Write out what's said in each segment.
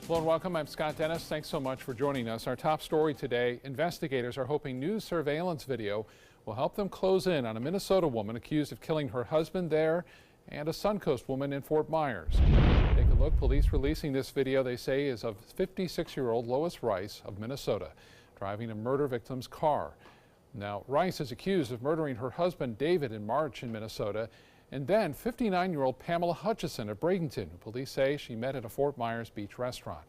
Hello and welcome. I'm Scott Dennis. Thanks so much for joining us. Our top story today, investigators are hoping new surveillance video will help them close in on a Minnesota woman accused of killing her husband there and a Suncoast woman in Fort Myers. Take a look. Police releasing this video, they say, is of 56-year-old Lois Rice of Minnesota driving a murder victim's car. Now, Rice is accused of murdering her husband David in March in Minnesota, and then 59-year-old Pamela Hutchison of Bradenton, who police say she met at a Fort Myers Beach restaurant.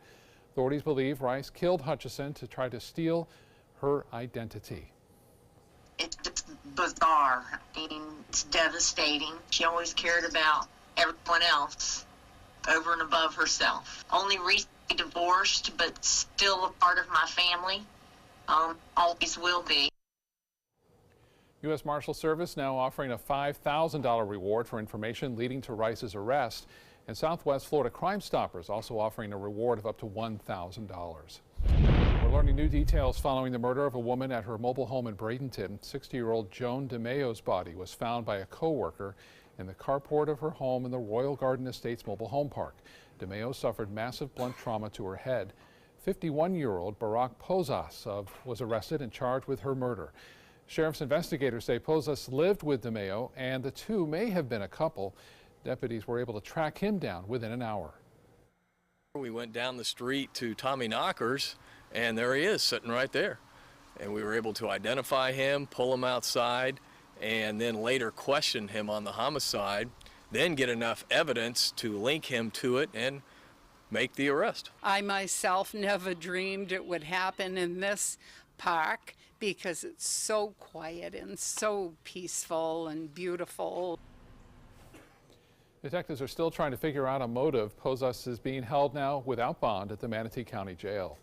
Authorities believe Rice killed Hutchison to try to steal her identity. It's just bizarre. I mean, it's devastating. She always cared about everyone else over and above herself. Only recently divorced, but still a part of my family. Always will be. U.S. Marshal Service now offering a $5,000 reward for information leading to Rice's arrest. And Southwest Florida Crime Stoppers also offering a reward of up to $1,000. We're learning new details following the murder of a woman at her mobile home in Bradenton. 60-year-old Joan DeMayo's body was found by a co-worker in the carport of her home in the Royal Garden Estates mobile home park. DeMayo suffered massive blunt trauma to her head. 51-year-old Barack Posas was arrested and charged with her murder. Sheriff's investigators say Posas lived with DeMayo and the two may have been a couple. Deputies were able to track him down within an hour. We went down the street to Tommy Knocker's and there he is sitting right there. And we were able to identify him, pull him outside, and then later question him on the homicide, then get enough evidence to link him to it and make the arrest. I myself never dreamed it would happen in this park because it's so quiet and so peaceful and beautiful. Detectives are still trying to figure out a motive. Posas is being held now without bond at the Manatee County Jail.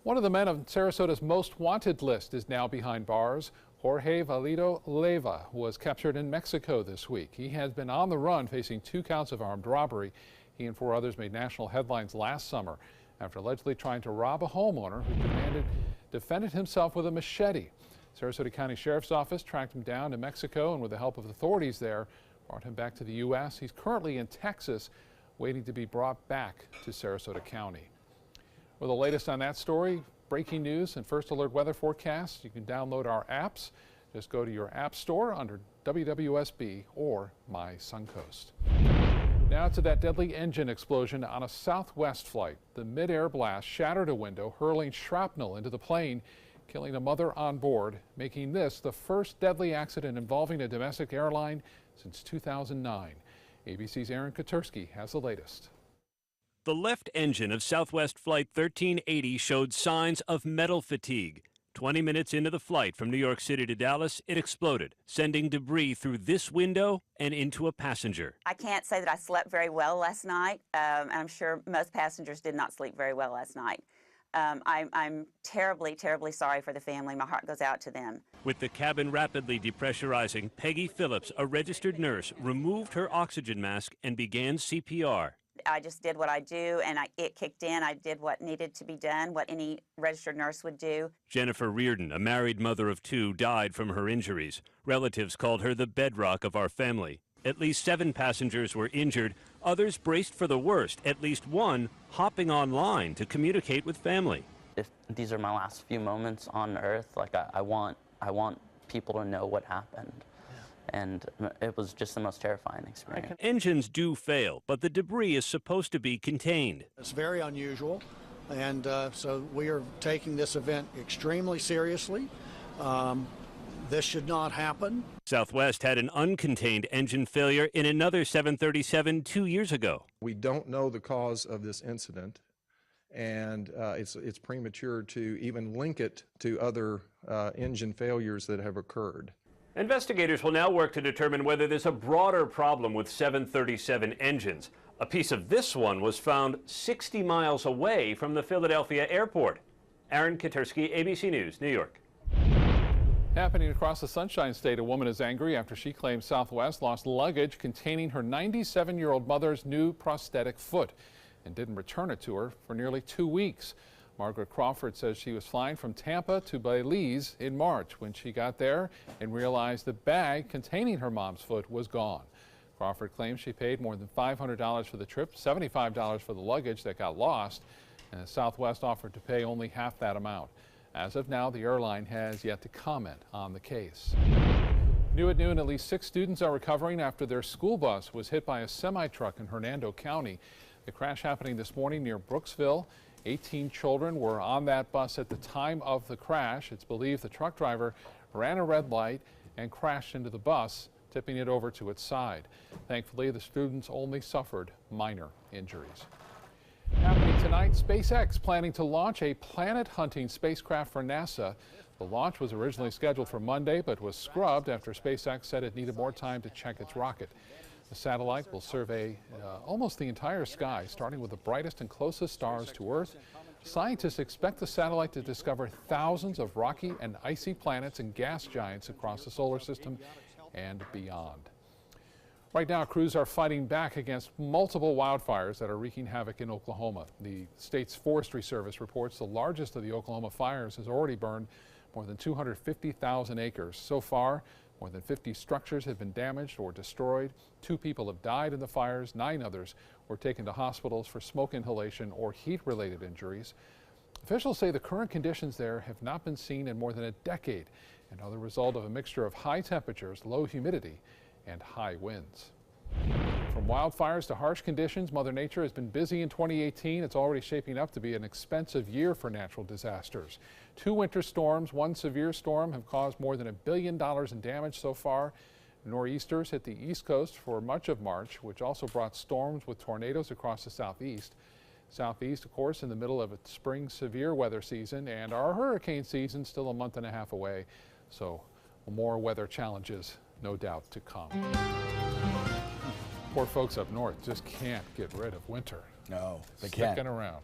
One of the men on Sarasota's most wanted list is now behind bars. Jorge Valido Leyva was captured in Mexico this week. He has been on the run facing 2 counts of armed robbery. He and 4 others made national headlines last summer after allegedly trying to rob a homeowner who defended himself with a machete. Sarasota County Sheriff's Office tracked him down to Mexico and with the help of authorities there, brought him back to the U.S. He's currently in Texas, waiting to be brought back to Sarasota County. For the latest on that story, breaking news and first alert weather forecasts, you can download our apps. Just go to your app store under WWSB or My Suncoast. Now to that deadly engine explosion on a Southwest flight. The mid-air blast shattered a window, hurling shrapnel into the plane, killing a mother on board, making this the first deadly accident involving a domestic airline since 2009. ABC's Aaron Katersky has the latest. The left engine of Southwest Flight 1380 showed signs of metal fatigue. 20 minutes into the flight from New York City to Dallas, it exploded, sending debris through this window and into a passenger. I can't say that I slept very well last night, and I'm sure most passengers did not sleep very well last night. I'm terribly, terribly sorry for the family. My heart goes out to them. With the cabin rapidly depressurizing, Peggy Phillips, a registered nurse, removed her oxygen mask and began CPR. I just did what I do, and it kicked in. I did what needed to be done, what any registered nurse would do. Jennifer Reardon, a married mother of 2, died from her injuries. Relatives called her the bedrock of our family. At least 7 passengers were injured, others braced for the worst, at least one hopping online to communicate with family. If these are my last few moments on Earth, like I want people to know what happened. And it was just the most terrifying experience. Engines do fail, but the debris is supposed to be contained. It's very unusual, and so we are taking this event extremely seriously. This should not happen. Southwest had an uncontained engine failure in another 737 2 years ago. We don't know the cause of this incident, and it's premature to even link it to other engine failures that have occurred. Investigators will now work to determine whether there's a broader problem with 737 engines. A piece of this one was found 60 miles away from the Philadelphia airport. Aaron Katersky, ABC News, New York. Happening across the Sunshine State, a woman is angry after she claims Southwest lost luggage containing her 97-year-old mother's new prosthetic foot and didn't return it to her for nearly 2 weeks. Margaret Crawford says she was flying from Tampa to Belize in March when she got there and realized the bag containing her mom's foot was gone. Crawford claims she paid more than $500 for the trip, $75 for the luggage that got lost. and Southwest offered to pay only half that amount. As of now, the airline has yet to comment on the case. New at noon, at least 6 students are recovering after their school bus was hit by a semi-truck in Hernando County. The crash happening this morning near Brooksville. 18 children were on that bus at the time of the crash. It's believed the truck driver ran a red light and crashed into the bus, tipping it over to its side. Thankfully, the students only suffered minor injuries. Happening tonight, SpaceX planning to launch a planet-hunting spacecraft for NASA. The launch was originally scheduled for Monday, but was scrubbed after SpaceX said it needed more time to check its rocket. The satellite will survey almost the entire sky, starting with the brightest and closest stars to Earth. Scientists expect the satellite to discover thousands of rocky and icy planets and gas giants across the solar system and beyond. Right now, crews are fighting back against multiple wildfires that are wreaking havoc in Oklahoma. The state's Forestry Service reports the largest of the Oklahoma fires has already burned more than 250,000 acres. So far, more than 50 structures have been damaged or destroyed. 2 people have died in the fires. 9 others were taken to hospitals for smoke inhalation or heat-related injuries. Officials say the current conditions there have not been seen in more than a decade and are the result of a mixture of high temperatures, low humidity, and high winds. From wildfires to harsh conditions, Mother Nature has been busy in 2018. It's already shaping up to be an expensive year for natural disasters. 2 winter storms, 1 severe storm have caused more than $1 billion in damage so far. Nor'easters hit the East Coast for much of March, which also brought storms with tornadoes across the southeast. Southeast, of course, in the middle of its spring severe weather season, and our hurricane season still a month and a half away. So more weather challenges, no doubt, to come. Poor folks up north just can't get rid of winter. No, they can't. Sticking around.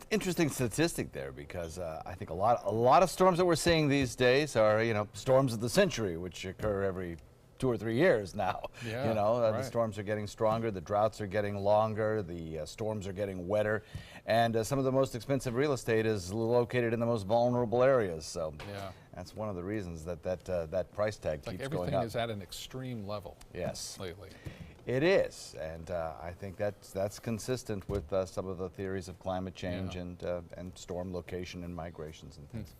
Interesting statistic there, because I think a lot of storms that we're seeing these days are, storms of the century, which occur every 2 or 3 years now. Yeah, The right. storms are getting stronger, the droughts are getting longer, the storms are getting wetter, and some of the most expensive real estate is located in the most vulnerable areas. So Yeah. that's one of the reasons that price tag Like keeps going everything up. is at an extreme level. Yes. Lately. It is, and I think that's consistent with some of the theories of climate change and storm location and migrations and things.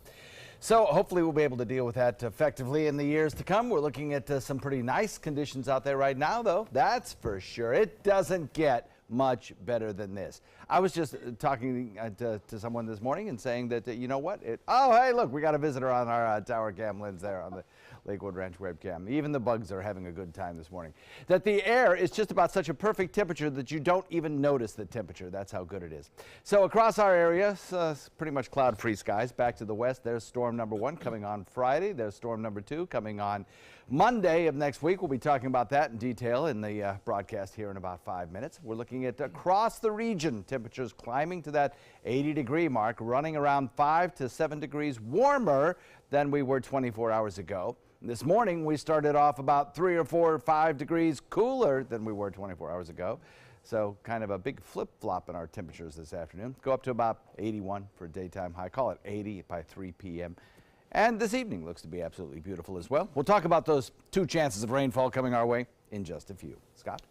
So hopefully we'll be able to deal with that effectively in the years to come. We're looking at some pretty nice conditions out there right now, though. That's for sure. It doesn't get much better than this. I was just talking to someone this morning and saying that, you know what? Oh, hey, look, we got a visitor on our tower cam lens there on the Lakewood Ranch webcam. Even the bugs are having a good time this morning. That the air is just about such a perfect temperature that you don't even notice the temperature. That's how good it is. So across our area, pretty much cloud-free skies. Back to the west, there's storm number 1 coming on Friday. There's storm number 2 coming on Monday of next week. We'll be talking about that in detail in the broadcast here in about 5 minutes. We're looking at across the region, temperatures climbing to that 80-degree mark, running around 5 to 7 degrees warmer than we were 24 hours ago. This morning, we started off about 3 or 4 or 5 degrees cooler than we were 24 hours ago. So kind of a big flip-flop in our temperatures this afternoon. Go up to about 81 for a daytime high. Call it 80 by 3 p.m. And this evening looks to be absolutely beautiful as well. We'll talk about those 2 chances of rainfall coming our way in just a few. Scott?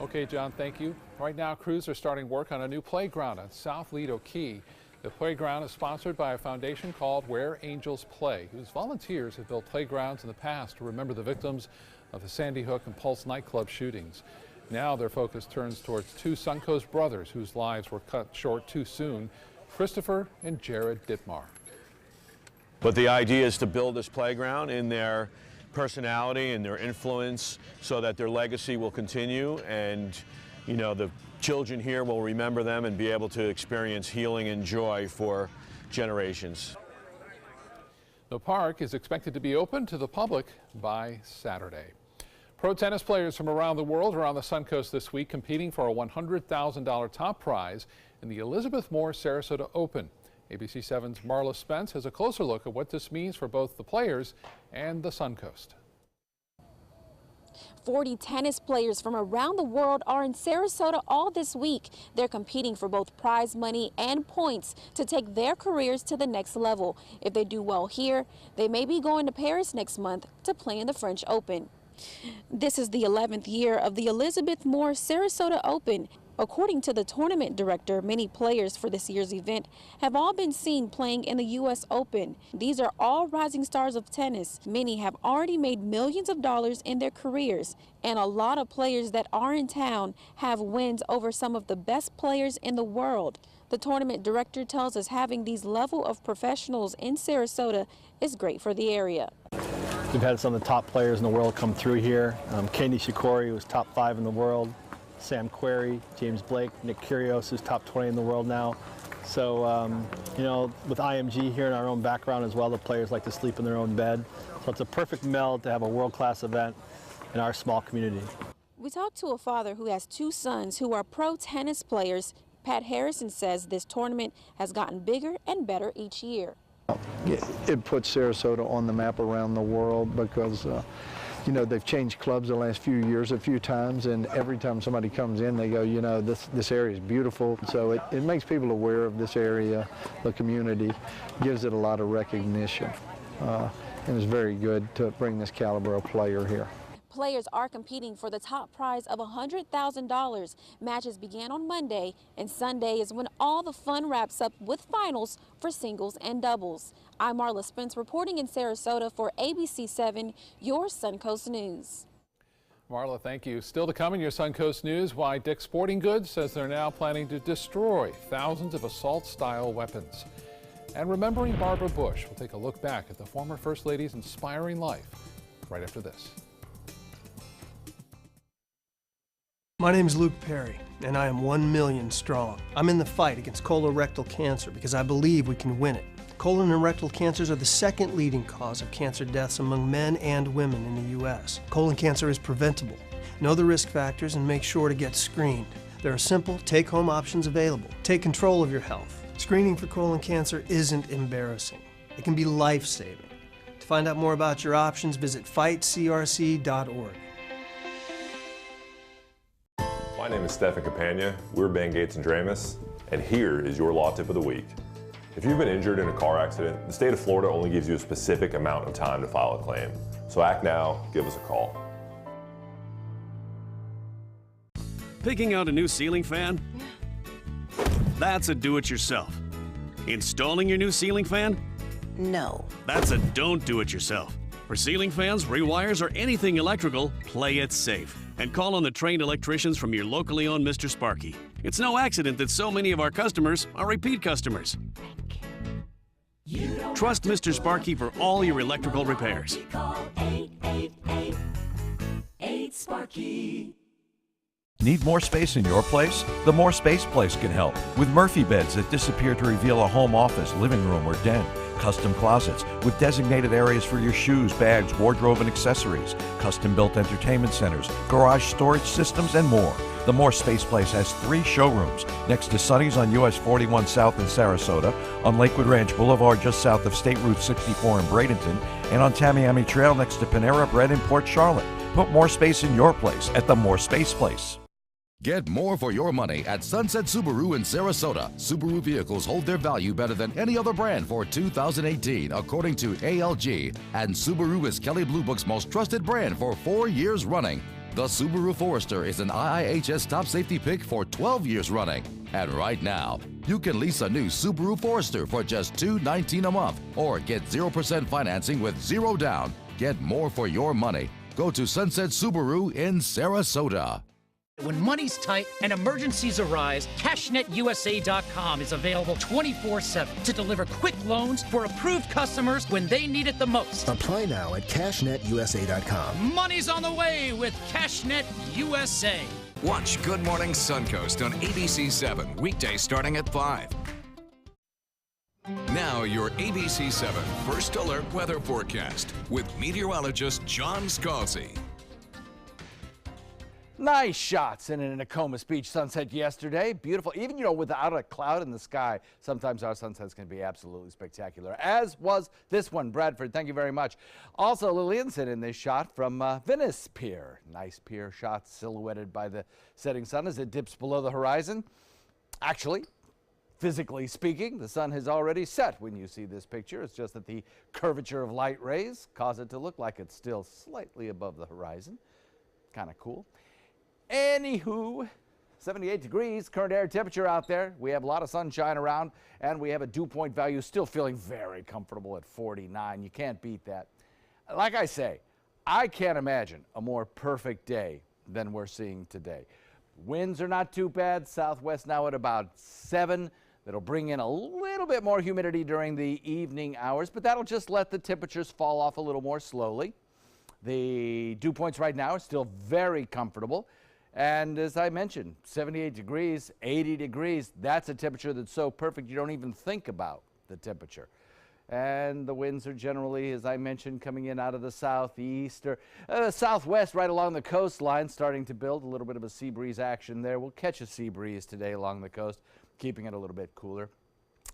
Okay, John, thank you. Right now, crews are starting work on a new playground at South Lido Key. The playground is sponsored by a foundation called Where Angels Play, whose volunteers have built playgrounds in the past to remember the victims of the Sandy Hook and Pulse nightclub shootings. Now their focus turns towards 2 Suncoast brothers whose lives were cut short too soon, Christopher and Jared Dittmar. But the idea is to build this playground in their personality and their influence so that their legacy will continue, and the children here will remember them and be able to experience healing and joy for generations. The park is expected to be open to the public by Saturday. Pro tennis players from around the world are on the Suncoast this week competing for a $100,000 top prize in the Elizabeth Moore Sarasota Open. ABC 7's Marla Spence has a closer look at what this means for both the players and the Suncoast. 40 tennis players from around the world are in Sarasota all this week. They're competing for both prize money and points to take their careers to the next level. If they do well here, they may be going to Paris next month to play in the French Open. This is the 11th year of the Elizabeth Moore Sarasota Open. According to the tournament director, many players for this year's event have all been seen playing in the U.S. Open. These are all rising stars of tennis. Many have already made millions of dollars in their careers, and a lot of players that are in town have wins over some of the best players in the world. The tournament director tells us having these level of professionals in Sarasota is great for the area. We've had some of the top players in the world come through here. Candy Shikori was top 5 in the world. Sam Querrey, James Blake, Nick Kyrgios, who's top 20 in the world now. So, you know, with IMG here in our own background as well, the players like to sleep in their own bed. So it's a perfect meld to have a world-class event in our small community. We talked to a father who has 2 sons who are pro tennis players. Pat Harrison says this tournament has gotten bigger and better each year. It puts Sarasota on the map around the world because you know, they've changed clubs the last few years a few times, and every time somebody comes in, they go, you know, this area is beautiful. So it makes people aware of this area, the community, gives it a lot of recognition. And it's very good to bring this caliber of player here. Players are competing for the top prize of $100,000. Matches began on Monday, and Sunday is when all the fun wraps up with finals for singles and doubles. I'm Marla Spence reporting in Sarasota for ABC 7, your Suncoast News. Marla, thank you. Still to come in your Suncoast News, why Dick's Sporting Goods says they're now planning to destroy thousands of assault-style weapons. And remembering Barbara Bush, we'll take a look back at the former First Lady's inspiring life right after this. My name is Luke Perry, and I am 1 million strong. I'm in the fight against colorectal cancer because I believe we can win it. Colon and rectal cancers are the second leading cause of cancer deaths among men and women in the U.S. Colon cancer is preventable. Know the risk factors and make sure to get screened. There are simple, take-home options available. Take control of your health. Screening for colon cancer isn't embarrassing. It can be life-saving. To find out more about your options, visit fightcrc.org. My name is Stefan Campagna. We're Ben Gates and Dramus, and here is your law tip of the week. If you've been injured in a car accident, the state of Florida only gives you a specific amount of time to file a claim. So act now, give us a call. Picking out a new ceiling fan? That's a do-it-yourself. Installing your new ceiling fan? No. That's a don't do it yourself. For ceiling fans, rewires, or anything electrical, play it safe. And call on the trained electricians from your locally owned Mr. Sparky. It's no accident that so many of our customers are repeat customers. Trust Mr. Sparky for all your electrical repairs. Call 888-8-SPARKY. Need more space in your place? The More Space Place can help with Murphy beds that disappear to reveal a home office, living room, or den. Custom closets with designated areas for your shoes, bags, wardrobe, and accessories. Custom-built entertainment centers, garage storage systems, and more. The More Space Place has 3 showrooms next to Sonny's on US 41 South in Sarasota, on Lakewood Ranch Boulevard just south of State Route 64 in Bradenton, and on Tamiami Trail next to Panera Bread in Port Charlotte. Put more space in your place at the More Space Place. Get more for your money at Sunset Subaru in Sarasota. Subaru vehicles hold their value better than any other brand for 2018, according to ALG. And Subaru is Kelley Blue Book's most trusted brand for 4 years running. The Subaru Forester is an IIHS top safety pick for 12 years running. And right now, you can lease a new Subaru Forester for just $219 a month or get 0% financing with 0 down. Get more for your money. Go to Sunset Subaru in Sarasota. When money's tight and emergencies arise, CashNetUSA.com is available 24/7 to deliver quick loans for approved customers when they need it the most. Apply now at CashNetUSA.com. Money's on the way with CashNet USA. Watch Good Morning Suncoast on ABC 7, weekdays starting at 5. Now your ABC 7 First Alert Weather Forecast with meteorologist John Scalzi. Nice shots in a Nokomis Beach sunset yesterday. Beautiful. Even, without a cloud in the sky, sometimes our sunsets can be absolutely spectacular, as was this one. Bradford, thank you very much. Also, Lillianson in this shot from Venice Pier. Nice pier shot silhouetted by the setting sun as it dips below the horizon. Actually, physically speaking, the sun has already set when you see this picture. It's just that the curvature of light rays cause it to look like it's still slightly above the horizon. Kind of cool. Anywho, 78 degrees, current air temperature out there. We have a lot of sunshine around, and we have a dew point value still feeling very comfortable at 49. You can't beat that. Like I say, I can't imagine a more perfect day than we're seeing today. Winds are not too bad. Southwest now at about 7. That'll bring in a little bit more humidity during the evening hours, but that'll just let the temperatures fall off a little more slowly. The dew points right now are still very comfortable. And as I mentioned, 78 degrees, 80 degrees, that's a temperature that's so perfect you don't even think about the temperature. And the winds are generally, as I mentioned, coming in out of the southeast or southwest right along the coastline, starting to build a little bit of a sea breeze action there. We'll catch a sea breeze today along the coast, keeping it a little bit cooler.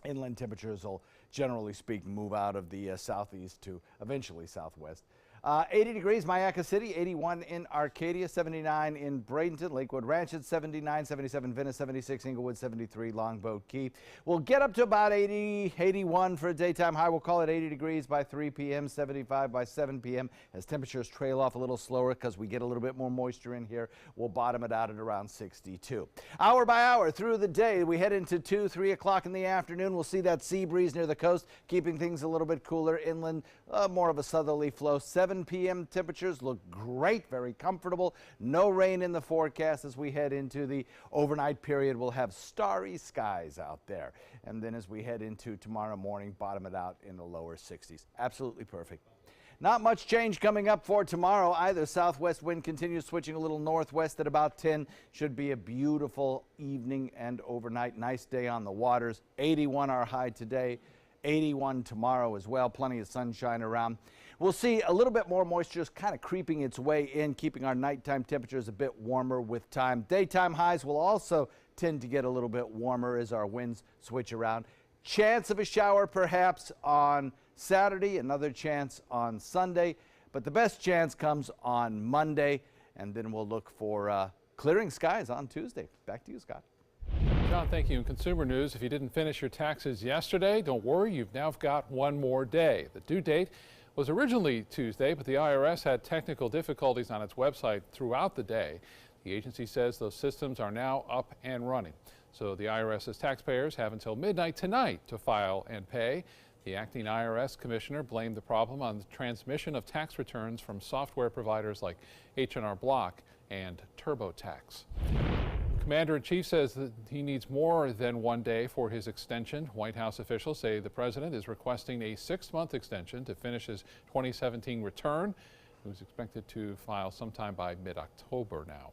Inland temperatures will, generally speaking, move out of the southeast to eventually southwest. 80 degrees, Mayaca City, 81 in Arcadia, 79 in Bradenton, Lakewood Ranch at 79, 77 Venice, 76 Inglewood, 73 Longboat Key. We'll get up to about 80, 81 for a daytime high. We'll call it 80 degrees by 3 p.m., 75 by 7 p.m. as temperatures trail off a little slower because we get a little bit more moisture in here. We'll bottom it out at around 62. Hour by hour through the day, we head into 2, 3 o'clock in the afternoon. We'll see that sea breeze near the coast, keeping things a little bit cooler inland, more of a southerly flow. 7 p.m. temperatures look great, very comfortable. No rain in the forecast as we head into the overnight period. We'll have starry skies out there. And then as we head into tomorrow morning, bottom it out in the lower 60s. Absolutely perfect. Not much change coming up for tomorrow either. Southwest wind continues switching a little northwest at about 10. Should be a beautiful evening and overnight. Nice day on the waters. 81 our high today. 81 tomorrow as well. Plenty of sunshine around. We'll see a little bit more moisture just kind of creeping its way in, keeping our nighttime temperatures a bit warmer with time. Daytime highs will also tend to get a little bit warmer as our winds switch around. Chance of a shower perhaps on Saturday, another chance on Sunday, but the best chance comes on Monday, and then we'll look for clearing skies on Tuesday. Back to you, Scott. John, thank you. In consumer news, if you didn't finish your taxes yesterday, don't worry, you've now got one more day. The due date was originally Tuesday, but the IRS had technical difficulties on its website throughout the day. The agency says those systems are now up and running. So the IRS's taxpayers have until midnight tonight to file and pay. The acting IRS commissioner blamed the problem on the transmission of tax returns from software providers like H&R Block and TurboTax. Commander-in-Chief says that he needs more than one day for his extension. White House officials say the president is requesting a 6-month extension to finish his 2017 return. He was expected to file sometime by mid-October now.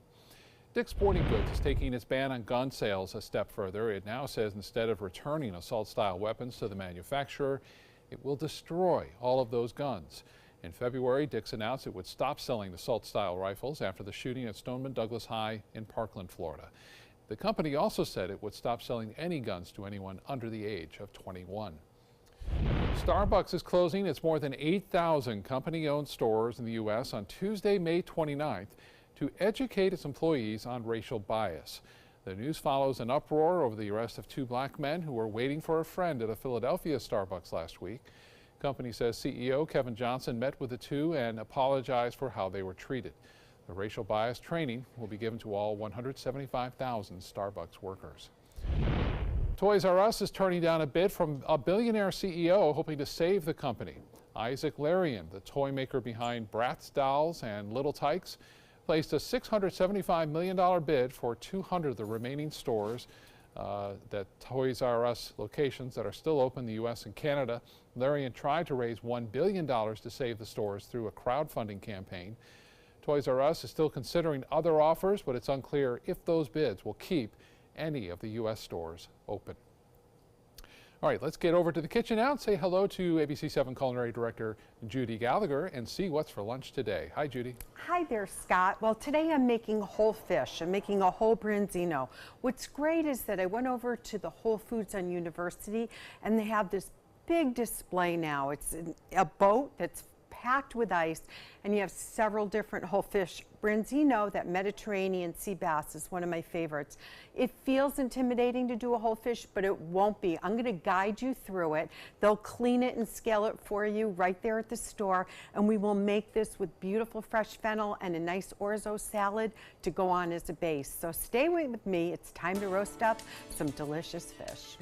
Dick's Sporting Goods is taking its ban on gun sales a step further. It now says instead of returning assault-style weapons to the manufacturer, it will destroy all of those guns. In February, Dick's announced it would stop selling assault-style rifles after the shooting at Stoneman Douglas High in Parkland, Florida. The company also said it would stop selling any guns to anyone under the age of 21. Starbucks is closing its more than 8,000 company-owned stores in the U.S. on Tuesday, May 29th, to educate its employees on racial bias. The news follows an uproar over the arrest of 2 black men who were waiting for a friend at a Philadelphia Starbucks last week. Company says CEO Kevin Johnson met with the 2 and apologized for how they were treated. The racial bias training will be given to all 175,000 Starbucks workers. Toys R Us is turning down a bid from a billionaire CEO hoping to save the company. Isaac Larian, the toy maker behind Bratz dolls and Little Tykes, placed a $675 million bid for 200 of the remaining stores that Toys R Us locations that are still open in the U.S. and Canada. Larian tried to raise $1 billion to save the stores through a crowdfunding campaign. Toys R Us is still considering other offers, but it's unclear if those bids will keep any of the U.S. stores open. All right, let's get over to the kitchen now and say hello to ABC 7 Culinary Director Judy Gallagher and see what's for lunch today. Hi, Judy. Hi there, Scott. Well, today I'm making whole fish. I'm making a whole branzino. What's great is that I went over to the Whole Foods on University, and they have this big display now. It's a boat that's packed with ice, and you have several different whole fish. Branzino, that Mediterranean sea bass, is one of my favorites. It feels intimidating to do a whole fish, but it won't be. I'm going to guide you through it. They'll clean it and scale it for you right there at the store, and we will make this with beautiful fresh fennel and a nice orzo salad to go on as a base. So stay with me. It's time to roast up some delicious fish.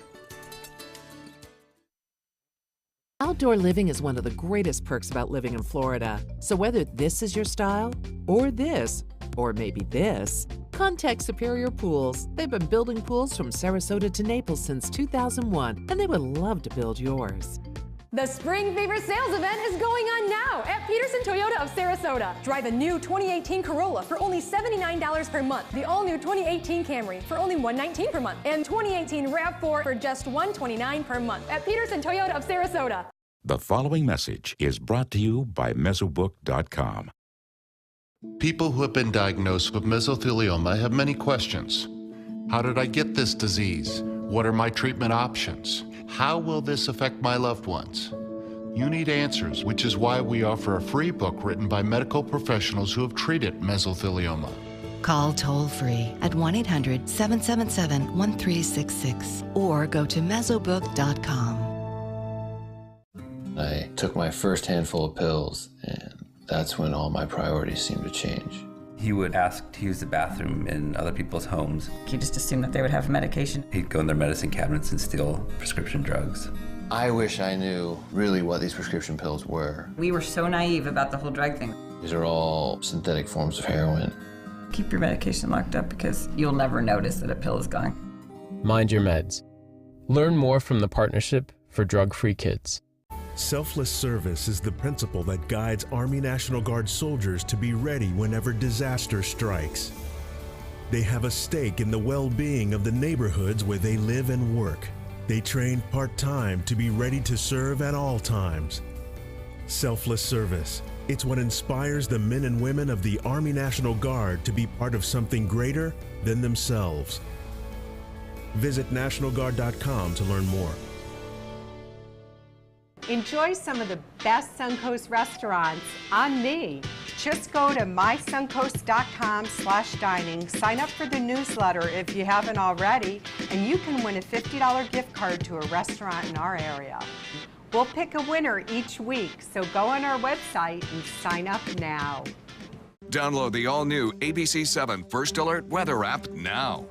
Outdoor living is one of the greatest perks about living in Florida. So whether this is your style, or this, or maybe this, contact Superior Pools. They've been building pools from Sarasota to Naples since 2001, and they would love to build yours. The Spring Fever sales event is going on now at Peterson Toyota of Sarasota. Drive a new 2018 Corolla for only $79 per month, the all-new 2018 Camry for only $119 per month, and 2018 RAV4 for just $129 per month at Peterson Toyota of Sarasota. The following message is brought to you by Mesobook.com. People who have been diagnosed with mesothelioma have many questions. How did I get this disease? What are my treatment options? How will this affect my loved ones? You need answers, which is why we offer a free book written by medical professionals who have treated mesothelioma. Call toll-free at 1-800-777-1366 or go to Mesobook.com. I took my first handful of pills, and that's when all my priorities seemed to change. He would ask to use the bathroom in other people's homes. He just assumed that they would have medication. He'd go in their medicine cabinets and steal prescription drugs. I wish I knew really what these prescription pills were. We were so naive about the whole drug thing. These are all synthetic forms of heroin. Keep your medication locked up because you'll never notice that a pill is gone. Mind your meds. Learn more from the Partnership for Drug-Free Kids. Selfless service is the principle that guides Army National Guard soldiers to be ready whenever disaster strikes. They have a stake in the well-being of the neighborhoods where they live and work. They train part-time to be ready to serve at all times. Selfless service. It's what inspires the men and women of the Army National Guard to be part of something greater than themselves. Visit NationalGuard.com to learn more. Enjoy some of the best Suncoast restaurants on me. Just go to mysuncoast.com/dining, sign up for the newsletter if you haven't already, and you can win a $50 gift card to a restaurant in our area. We'll pick a winner each week, so go on our website and sign up now. Download the all-new ABC7 First Alert weather app now.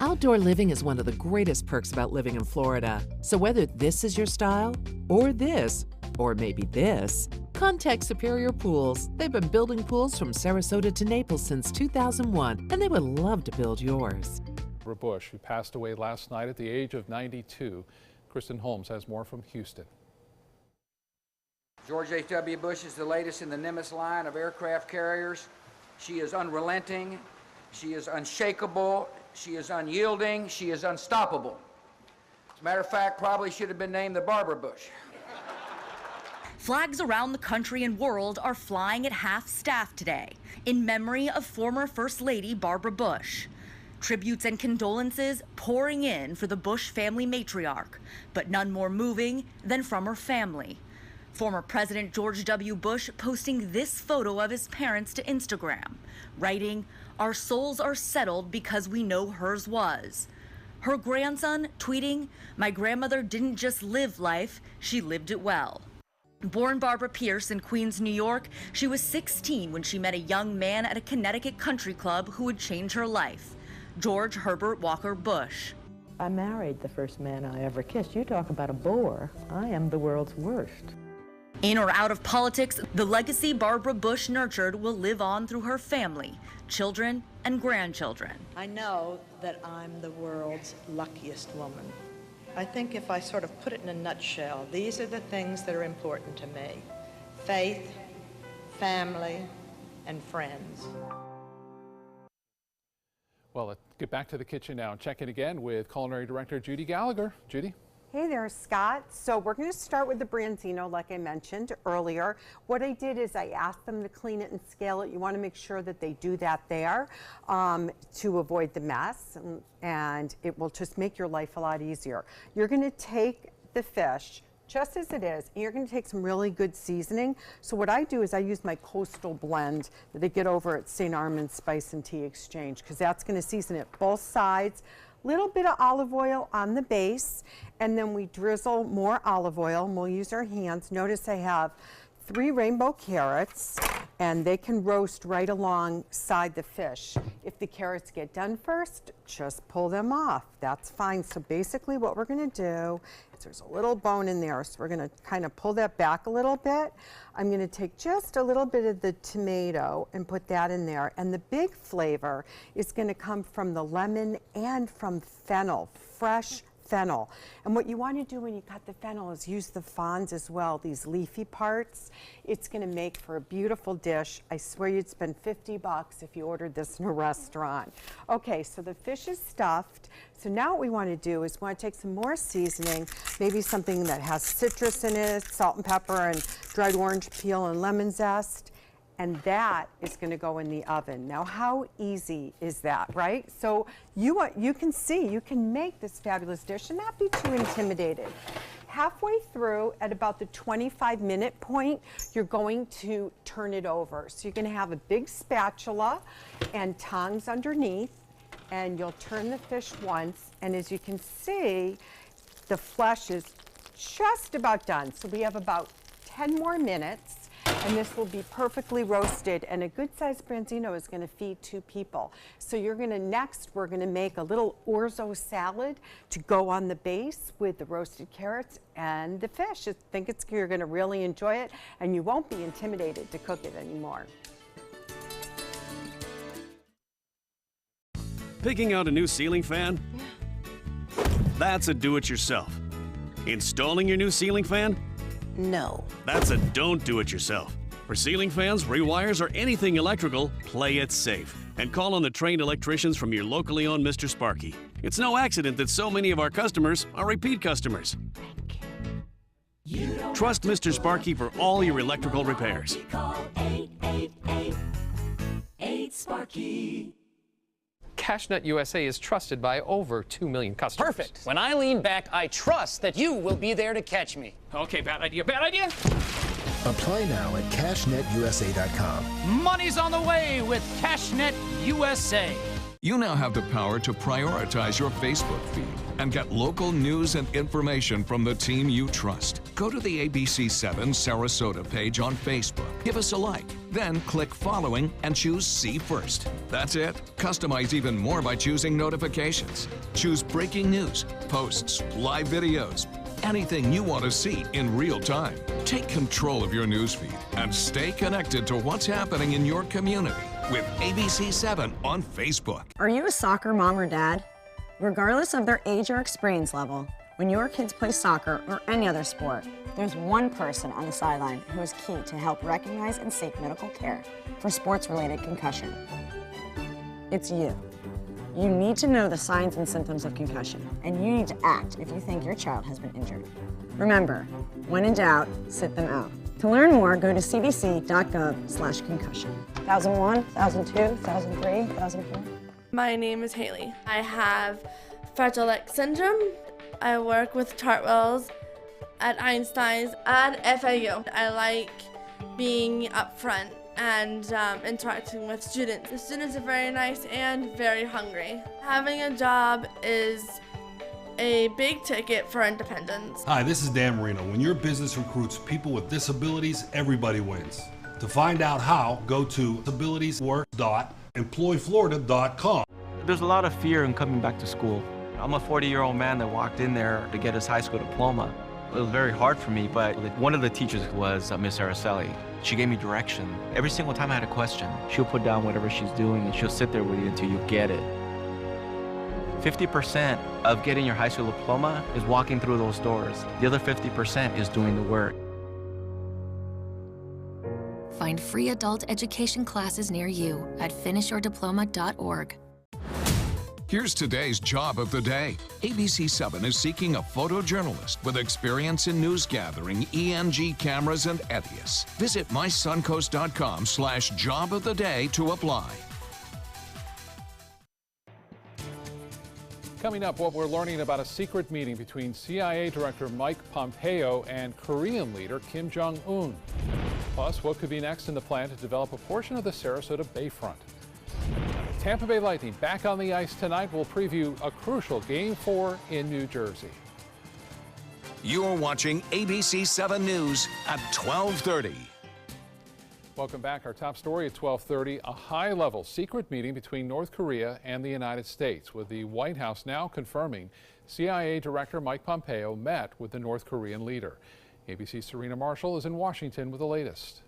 Outdoor living is one of the greatest perks about living in Florida. So whether this is your style, or this, or maybe this, contact Superior Pools. They've been building pools from Sarasota to Naples since 2001, and they would love to build yours. Barbara Bush, who passed away last night at the age of 92. Kristen Holmes has more from Houston. George H.W. Bush is the latest in the Nimitz line of aircraft carriers. She is unrelenting, she is unshakable, she is unyielding, she is unstoppable. As a matter of fact, probably should have been named the Barbara Bush. Flags around the country and world are flying at half-staff today in memory of former First Lady Barbara Bush. Tributes and condolences pouring in for the Bush family matriarch, but none more moving than from her family. Former President George W. Bush posting this photo of his parents to Instagram, writing, "Our souls are settled because we know hers was." Her grandson tweeting, "My grandmother didn't just live life, she lived it well." Born Barbara Pierce in Queens, New York, she was 16 when she met a young man at a Connecticut country club who would change her life, George Herbert Walker Bush. I married the first man I ever kissed. You talk about a bore. I am the world's worst. In or out of politics, the legacy Barbara Bush nurtured will live on through her family, children, and grandchildren. I know that I'm the world's luckiest woman. I think if I sort of put it in a nutshell, these are the things that are important to me: faith, family, and friends. Well, let's get back to the kitchen now and check in again with Culinary Director Judy Gallagher. Judy? Hey there, Scott. So we're going to start with the branzino, like I mentioned earlier. What I did is I asked them to clean it and scale it. You want to make sure that they do that there to avoid the mess, and it will just make your life a lot easier. You're going to take the fish, just as it is. And you're going to take some really good seasoning. So what I do is I use my coastal blend that I get over at St. Armand's Spice and Tea Exchange, because that's going to season it both sides. Little bit of olive oil on the base, and then we drizzle more olive oil, and we'll use our hands. Notice I have 3 rainbow carrots, and they can roast right alongside the fish. If the carrots get done first, just pull them off. That's fine. So basically what we're going to do is there's a little bone in there, so we're going to kind of pull that back a little bit. I'm going to take just a little bit of the tomato and put that in there, and the big flavor is going to come from the lemon and from fennel, fresh fennel. And what you want to do when you cut the fennel is use the fronds as well, these leafy parts. It's going to make for a beautiful dish. I swear you'd spend $50 if you ordered this in a restaurant. Okay, so the fish is stuffed. So now what we want to do is we want to take some more seasoning, maybe something that has citrus in it, salt and pepper and dried orange peel and lemon zest. And that is going to go in the oven. Now, how easy is that, right? So you can see, you can make this fabulous dish and not be too intimidated. Halfway through, at about the 25-minute point, you're going to turn it over. So you're going to have a big spatula and tongs underneath, and you'll turn the fish once. And as you can see, the flesh is just about done. So we have about 10 more minutes. And this will be perfectly roasted, and a good-sized branzino is going to feed 2 people. So you're going to, next, we're going to make a little orzo salad to go on the base with the roasted carrots and the fish. I think you're going to really enjoy it, and you won't be intimidated to cook it anymore. Picking out a new ceiling fan? That's a do-it-yourself. Installing your new ceiling fan? No. That's a don't do it yourself. For ceiling fans, rewires, or anything electrical, play it safe. And call on the trained electricians from your locally owned Mr. Sparky. It's no accident that so many of our customers are repeat customers. Trust Mr. Sparky for all your electrical repairs. Call 888-8-SPARKY. CashNet USA is trusted by over 2 million customers. Perfect. When I lean back, I trust that you will be there to catch me. Okay, bad idea, bad idea. Apply now at CashNetUSA.com. Money's on the way with CashNet USA. You now have the power to prioritize your Facebook feed and get local news and information from the team you trust. Go to the ABC7 Sarasota page on Facebook. Give us a like. Then click following and choose See First. That's it. Customize even more by choosing notifications. Choose breaking news, posts, live videos, anything you want to see in real time. Take control of your newsfeed and stay connected to what's happening in your community with ABC7 on Facebook. Are you a soccer mom or dad? Regardless of their age or experience level, when your kids play soccer or any other sport, there's one person on the sideline who is key to help recognize and seek medical care for sports-related concussion. It's you. You need to know the signs and symptoms of concussion, and you need to act if you think your child has been injured. Remember, when in doubt, sit them out. To learn more, go to cdc.gov/concussion. 1001, 1002, 1003, 1004. My name is Haley. I have Fragile X syndrome. I work with Chartwells at Einstein's and FAU. I like being up front and interacting with students. The students are very nice and very hungry. Having a job is a big ticket for independence. Hi, this is Dan Marino. When your business recruits people with disabilities, everybody wins. To find out how, go to disabilitieswork.employflorida.com. There's a lot of fear in coming back to school. I'm a 40-year-old man that walked in there to get his high school diploma. It was very hard for me, but one of the teachers was Miss Araceli. She gave me direction. Every single time I had a question, she'll put down whatever she's doing and she'll sit there with you until you get it. 50% of getting your high school diploma is walking through those doors. The other 50% is doing the work. Find free adult education classes near you at finishyourdiploma.org. Here's today's job of the day. ABC7 is seeking a photojournalist with experience in news gathering, ENG cameras, and ETIAS. Visit mysuncoast.com/job of the day to apply. Coming up, what we're learning about a secret meeting between CIA Director Mike Pompeo and Korean leader Kim Jong-un. Plus, what could be next in the plan to develop a portion of the Sarasota Bayfront. Tampa Bay Lightning back on the ice tonight. We'll preview a crucial Game 4 in New Jersey. You're watching ABC 7 News at 12:30. Welcome back. Our top story at 12:30, a high-level secret meeting between North Korea and the United States, with the White House now confirming CIA Director Mike Pompeo met with the North Korean leader. ABC's Serena Marshall is in Washington with the latest.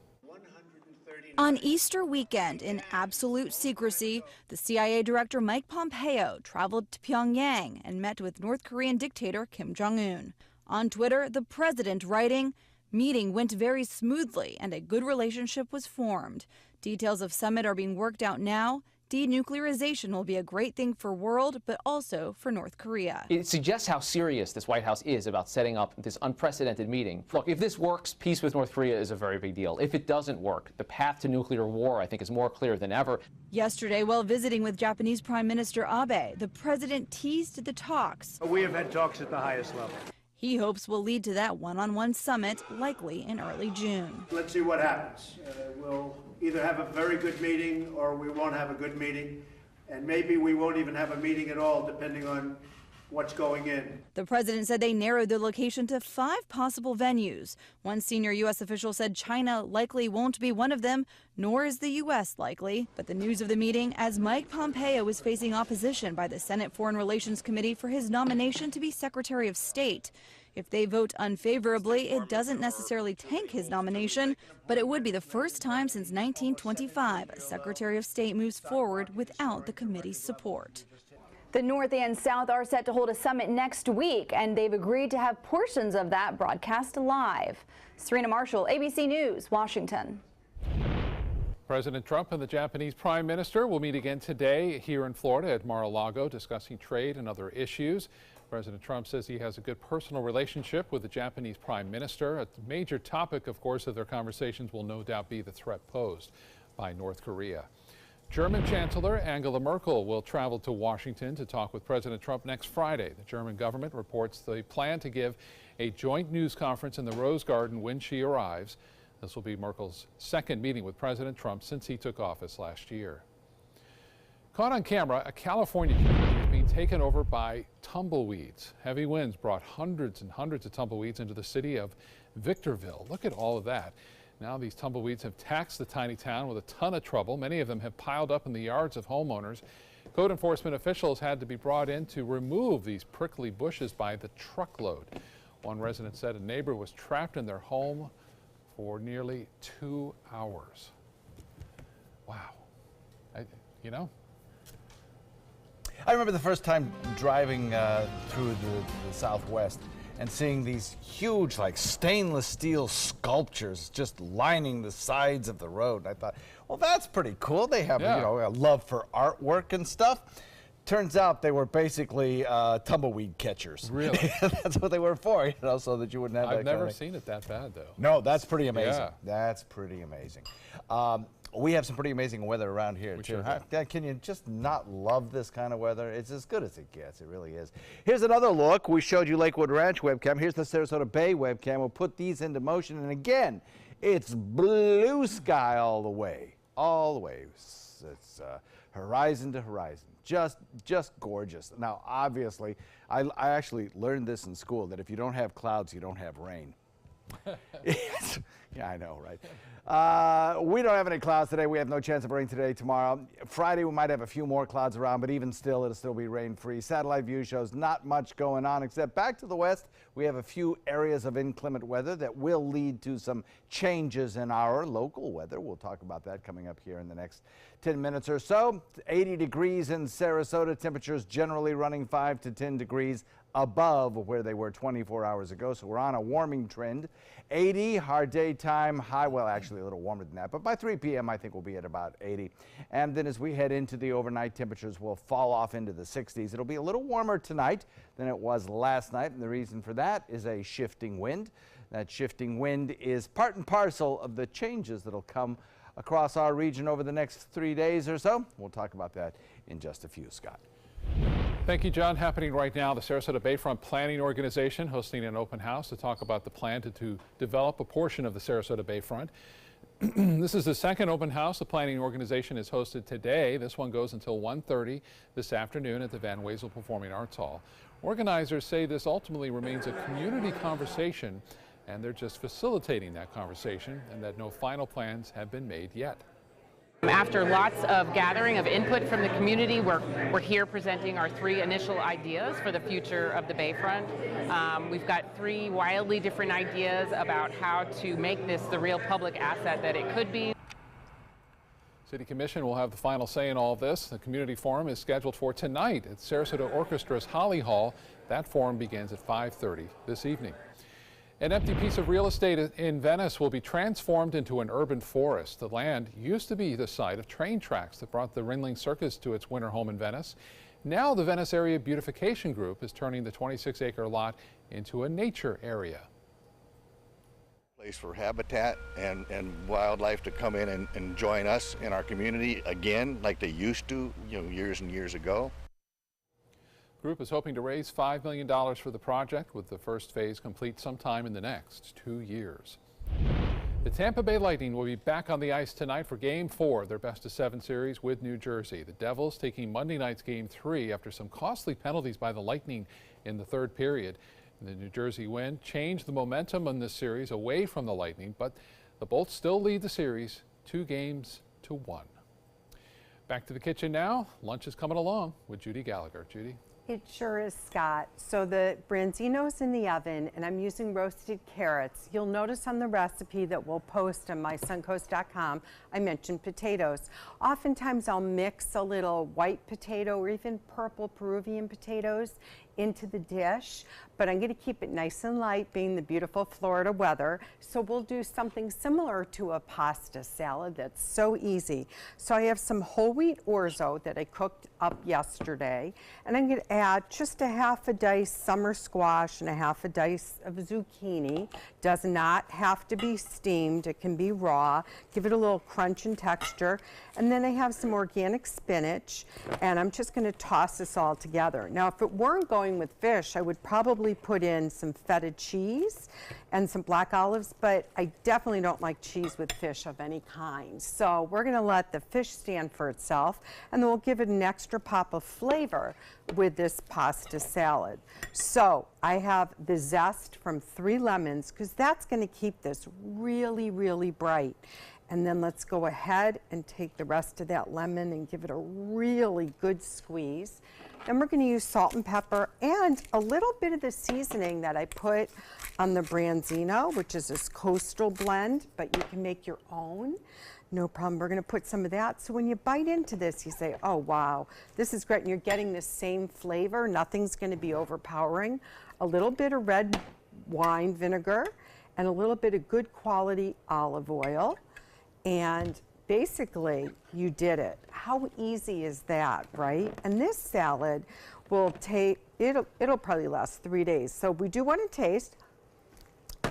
On Easter weekend, in absolute secrecy, the CIA Director Mike Pompeo traveled to Pyongyang and met with North Korean dictator Kim Jong-un. On Twitter, the president writing, "Meeting went very smoothly and a good relationship was formed. Details of summit are being worked out now. Denuclearization will be a great thing for world, but also for North Korea." It suggests how serious this White House is about setting up this unprecedented meeting. Look, if this works, peace with North Korea is a very big deal. If it doesn't work, the path to nuclear war, I think, is more clear than ever. Yesterday, while visiting with Japanese Prime Minister Abe, the president teased the talks. We have had talks at the highest level. He hopes will lead to that one-on-one summit, likely in early June. Let's see what happens. We'll either have a very good meeting or we won't have a good meeting. And maybe we won't even have a meeting at all, depending on what's going in. The president said they narrowed the location to 5 possible venues. One senior U.S. official said China likely won't be one of them, nor is the U.S. likely. But the news of the meeting, as Mike Pompeo is facing opposition by the Senate Foreign Relations Committee for his nomination to be Secretary of State. If they vote unfavorably, it doesn't necessarily tank his nomination, but it would be the first time since 1925 a Secretary of State moves forward without the committee's support. The North and South are set to hold a summit next week, and they've agreed to have portions of that broadcast live. Serena Marshall, ABC News, Washington. President Trump and the Japanese Prime Minister will meet again today here in Florida at Mar-a-Lago, discussing trade and other issues. President Trump says he has a good personal relationship with the Japanese Prime Minister. A major topic, of course, of their conversations will no doubt be the threat posed by North Korea. German Chancellor Angela Merkel will travel to Washington to talk with President Trump next Friday. The German government reports they plan to give a joint news conference in the Rose Garden when she arrives. This will be Merkel's second meeting with President Trump since he took office last year. Caught on camera, a California community is being taken over by tumbleweeds. Heavy winds brought hundreds and hundreds of tumbleweeds into the city of Victorville. Look at all of that. Now these tumbleweeds have taxed the tiny town with a ton of trouble. Many of them have piled up in the yards of homeowners. Code enforcement officials had to be brought in to remove these prickly bushes by the truckload. One resident said a neighbor was trapped in their home for nearly 2 hours. Wow. I remember the first time driving through the Southwest and seeing these huge, like, stainless steel sculptures just lining the sides of the road. I thought, well, that's pretty cool. They have, a love for artwork and stuff. Turns out they were basically tumbleweed catchers. Really? That's what they were for, so that you wouldn't have that I've never seen it that bad, though. No, that's pretty amazing. Yeah. That's pretty amazing. We have some pretty amazing weather around here, too. Can you just not love this kind of weather? It's as good as it gets. It really is. Here's another look. We showed you Lakewood Ranch webcam. Here's the Sarasota Bay webcam. We'll put these into motion. And again, it's blue sky all the way. All the way. It's horizon to horizon. Just gorgeous. Now, obviously, I actually learned this in school, that if you don't have clouds, you don't have rain. Yeah, I know, right? We don't have any clouds today. We have no chance of rain today, tomorrow. Friday, we might have a few more clouds around, but even still, it'll still be rain-free. Satellite view shows not much going on, except back to the west, we have a few areas of inclement weather that will lead to some changes in our local weather. We'll talk about that coming up here in the next 10 minutes or so. 80 degrees in Sarasota. Temperatures generally running 5 to 10 degrees above where they were 24 hours ago, so we're on a warming trend. 80, our daytime high, well, actually a little warmer than that, but by 3 p.m. I think we'll be at about 80. And then as we head into the overnight, temperatures will fall off into the 60s. It'll be a little warmer tonight than it was last night, and the reason for that is a shifting wind. That shifting wind is part and parcel of the changes that'll come across our region over the next 3 days or so. We'll talk about that in just a few, Scott. Thank you, John. Happening right now, the Sarasota Bayfront Planning Organization hosting an open house to talk about the plan to develop a portion of the Sarasota Bayfront. This is the second open house the planning organization has hosted today. This one goes until 1:30 this afternoon at the Van Wezel Performing Arts Hall. Organizers say this ultimately remains a community conversation, and they're just facilitating that conversation, and that no final plans have been made yet. After lots of gathering of input from the community, we're here presenting our 3 initial ideas for the future of the Bayfront. We've got 3 wildly different ideas about how to make this the real public asset that it could be. City Commission will have the final say in all of this. The community forum is scheduled for tonight at Sarasota Orchestra's Holly Hall. That forum begins at 5:30 this evening. An empty piece of real estate in Venice will be transformed into an urban forest. The land used to be the site of train tracks that brought the Ringling Circus to its winter home in Venice. Now the Venice Area Beautification Group is turning the 26-acre lot into a nature area. Place for habitat and wildlife to come in and join us in our community again, like they used to, years and years ago. The group is hoping to raise $5 million for the project, with the first phase complete sometime in the next 2 years. The Tampa Bay Lightning will be back on the ice tonight for Game 4 of their best-of-7 series with New Jersey. The Devils taking Monday night's Game 3 after some costly penalties by the Lightning in the third period. The New Jersey win changed the momentum in this series away from the Lightning, but the Bolts still lead the series 2-1. Back to the kitchen now. Lunch is coming along with Judy Gallagher. Judy? It sure is, Scott. So the branzino's in the oven, and I'm using roasted carrots. You'll notice on the recipe that we'll post on mysuncoast.com, I mentioned potatoes. Oftentimes I'll mix a little white potato or even purple Peruvian potatoes into the dish, but I'm going to keep it nice and light, being the beautiful Florida weather. So we'll do something similar to a pasta salad that's so easy. So I have some whole wheat orzo that I cooked up yesterday, and I'm going to add just a half a dice summer squash and a half a dice of zucchini. Does not have to be steamed, it can be raw. Give it a little crunch and texture. And then I have some organic spinach, and I'm just going to toss this all together. Now, if it weren't going with fish, I would probably put in some feta cheese and some black olives, but I definitely don't like cheese with fish of any kind. So we're going to let the fish stand for itself, and then we'll give it an extra pop of flavor with this pasta salad. So I have the zest from 3 lemons, because that's going to keep this really, really bright. And then let's go ahead and take the rest of that lemon and give it a really good squeeze. Then we're going to use salt and pepper and a little bit of the seasoning that I put on the branzino, which is this coastal blend, but you can make your own. No problem. We're going to put some of that. So when you bite into this, you say, oh, wow, this is great. And you're getting the same flavor. Nothing's going to be overpowering. A little bit of red wine vinegar and a little bit of good quality olive oil. And basically, you did it. How easy is that, right? And this salad will take, it'll probably last 3 days. So we do want to taste,